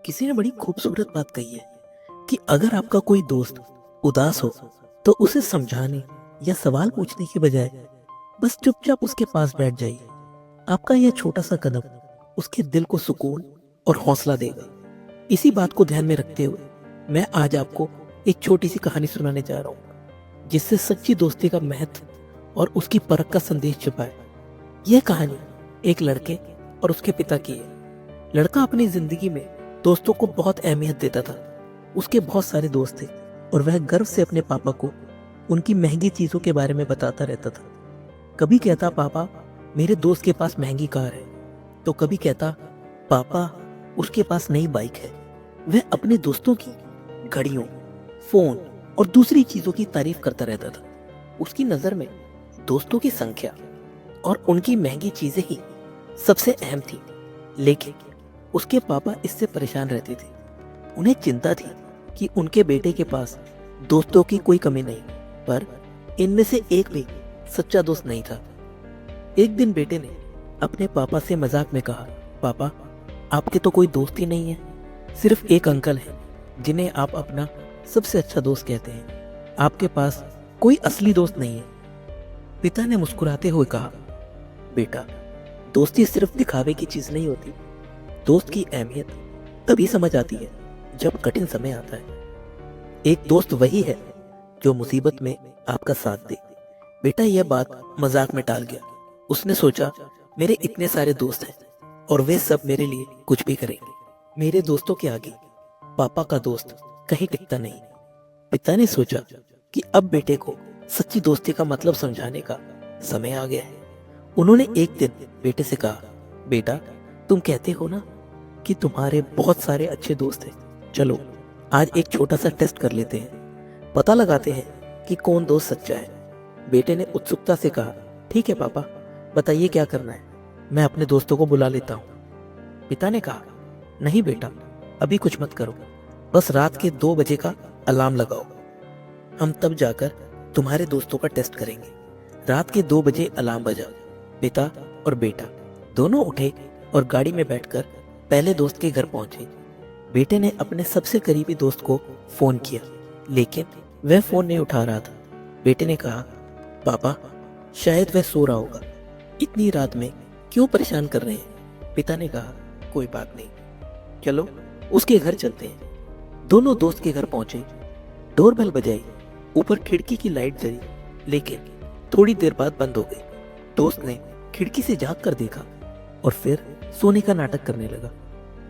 किसी ने बड़ी खूबसूरत बात कही है कि अगर आपका कोई दोस्त उदास हो तो उसे समझाने या सवाल पूछने के बजाय बस चुपचाप उसके पास बैठ जाइए। आपका यह छोटा सा कदम उसके दिल को सुकून और हौसला देगा। इसी बात को ध्यान में रखते हुए मैं आज आपको एक छोटी सी कहानी सुनाने जा रहा हूँ जिससे सच्ची दोस्ती का महत्व और उसकी परख का संदेश छुपा है। यह कहानी एक लड़के और उसके पिता की है। लड़का अपनी जिंदगी में दोस्तों को बहुत अहमियत देता था। उसके बहुत सारे दोस्त थे और वह गर्व से अपने पापा को उनकी महंगी चीजों के बारे में बताता रहता था। कभी कहता, पापा मेरे दोस्त के पास महंगी कार है, तो कभी कहता, पापा उसके पास नई बाइक है। वह अपने दोस्तों की घड़ियों, फोन और दूसरी चीजों की तारीफ करता रहता था। उसकी नजर में दोस्तों की संख्या और उनकी महंगी चीजें ही सबसे अहम थी। लेकिन उसके पापा इससे परेशान रहते थे। उन्हें चिंता थी कि उनके बेटे के पास दोस्तों की कोई कमी नहीं, पर इनमें से एक भी सच्चा दोस्त नहीं था। एक दिन बेटे ने अपने पापा से मजाक में कहा, पापा आपके तो कोई दोस्त ही नहीं है, सिर्फ एक अंकल है जिन्हें आप अपना सबसे अच्छा दोस्त कहते हैं। आपके पास कोई असली दोस्त नहीं है। पिता ने मुस्कुराते हुए कहा, बेटा दोस्ती सिर्फ दिखावे की चीज नहीं होती। दोस्त की अहमियत तभी समझ आती है जब कठिन समय आता है। एक दोस्त वही है जो मुसीबत में आपका साथ दे। बेटा यह बात मजाक में टाल गया। उसने सोचा, मेरे इतने सारे दोस्त हैं और वे सब मेरे लिए कुछ भी करेंगे। मेरे दोस्तों के आगे पापा का दोस्त कहीं टिकता नहीं। पिता ने सोचा कि अब बेटे को सच्ची दोस्ती का मतलब समझाने का समय आ गया है। उन्होंने एक दिन बेटे से कहा, बेटा तुम कहते हो ना कि तुम्हारे बहुत सारे अच्छे दोस्त हैं। चलो आज एक छोटा सा टेस्ट कर लेते हैं, पता लगाते हैं कि कौन दोस्त सच्चा है। बेटे ने उत्सुकता से कहा, ठीक है पापा, बताइए क्या करना है, मैं अपने दोस्तों को बुला लेता हूँ। पिता ने कहा, नहीं बेटा अभी कुछ मत करो, बस रात के 2 बजे का अलार्म लगाओ। हम तब जाकर तुम्हारे दोस्तों का टेस्ट करेंगे। रात के 2 बजे अलार्म बजा। पिता और बेटा दोनों उठे और गाड़ी में बैठकर पहले दोस्त के घर पहुंचे। बेटे ने अपने सबसे करीबी दोस्त को फोन किया, लेकिन वह फोन नहीं उठा रहा था। बेटे ने कहा, पापा शायद वह सो रहा होगा, इतनी रात में क्यों परेशान कर रहे हैं। पिता ने कहा, कोई बात नहीं, चलो उसके घर चलते हैं। दोनों दोस्त के घर पहुंचे। डोरबेल बजाई, ऊपर खिड़की की लाइट जली, लेकिन थोड़ी देर बाद बंद हो गई। दोस्त ने खिड़की से झांक कर देखा और फिर सोने का नाटक करने लगा।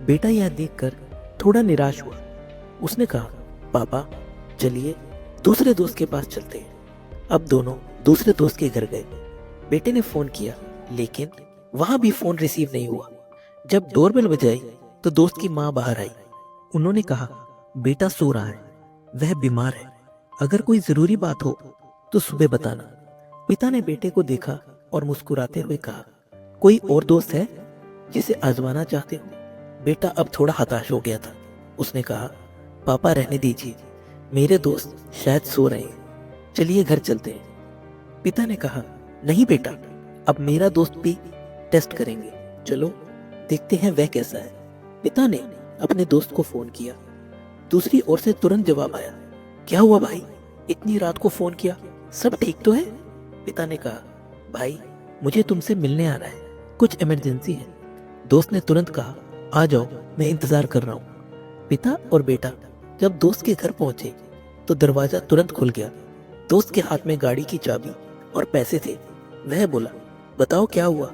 बेटा यह देखकर थोड़ा निराश हुआ। उसने कहा, पापा चलिए दूसरे दोस्त के पास चलते हैं। अब दोनों दूसरे दोस्त के घर गए। बेटे ने फोन किया, लेकिन वहां भी फोन रिसीव नहीं हुआ। जब डोरबेल बजाई तो दोस्त की माँ बाहर आई। उन्होंने कहा, बेटा सो रहा है, वह बीमार है, अगर कोई जरूरी बात हो तो सुबह बताना। पिता ने बेटे को देखा और मुस्कुराते हुए कहा, कोई और दोस्त है जिसे आजमाना चाहते हो। बेटा अब थोड़ा हताश हो गया था। उसने कहा, पापा रहने दीजिए, मेरे दोस्त शायद सो रहे हैं, चलिए घर चलते हैं। पिता ने कहा, नहीं बेटा, अब मेरा दोस्त भी टेस्ट करेंगे, चलो देखते हैं वह कैसा है। पिता ने अपने दोस्त को फोन किया। दूसरी ओर से तुरंत जवाब आया, क्या हुआ भाई, इतनी रात को फोन किया, सब ठीक तो है। पिता ने कहा, भाई मुझे तुमसे मिलने आना है, कुछ इमरजेंसी है। दोस्त ने तुरंत कहा, आ जाओ, मैं इंतजार कर रहा हूँ। पिता और बेटा जब दोस्त के घर पहुंचे तो दरवाजा तुरंत खुल गया। दोस्त के हाथ में गाड़ी की चाबी और पैसे थे। वह बोला, बताओ क्या हुआ,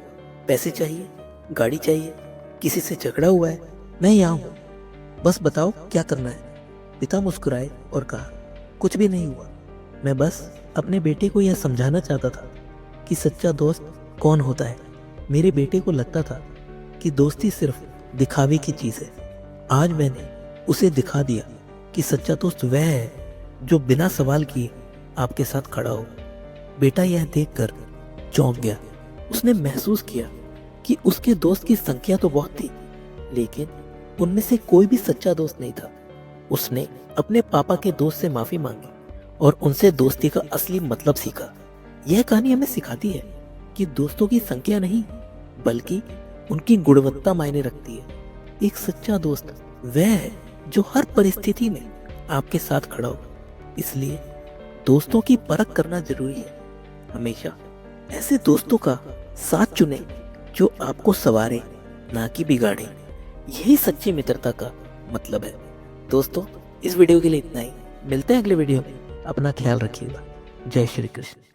पैसे चाहिए, गाड़ी चाहिए, किसी से झगड़ा हुआ है। मैं यहाँ हूँ, बस बताओ क्या करना है। पिता मुस्कुराए और कहा, कुछ भी नहीं हुआ, मैं बस अपने बेटे को यह समझाना चाहता था कि सच्चा दोस्त कौन होता है। मेरे बेटे को लगता था कि दोस्ती सिर्फ दिखावे की चीज है। आज मैंने उसे दिखा दिया कि सच्चा दोस्त वह है जो बिना सवाल किए आपके साथ खड़ा हो। बेटा यह देखकर चौंक गया। उसने महसूस किया कि उसके दोस्त की संख्या तो बहुत थी, लेकिन उनमें से कोई भी सच्चा दोस्त नहीं था। उसने अपने पापा के दोस्त से माफी मांगी और उनसे दोस्ती का असली मतलब सीखा। यह कहानी हमें सिखाती है कि दोस्तों की संख्या नहीं, बल्कि उनकी गुणवत्ता मायने रखती है। एक सच्चा दोस्त वह है जो हर परिस्थिति में आपके साथ खड़ा हो। इसलिए दोस्तों की परख करना जरूरी है। हमेशा ऐसे दोस्तों का साथ चुने जो आपको संवारे, ना कि बिगाड़े। यही सच्ची मित्रता का मतलब है। दोस्तों, इस वीडियो के लिए इतना ही। मिलते हैं अगले वीडियो में। अपना ख्याल रखिएगा। जय श्री कृष्ण।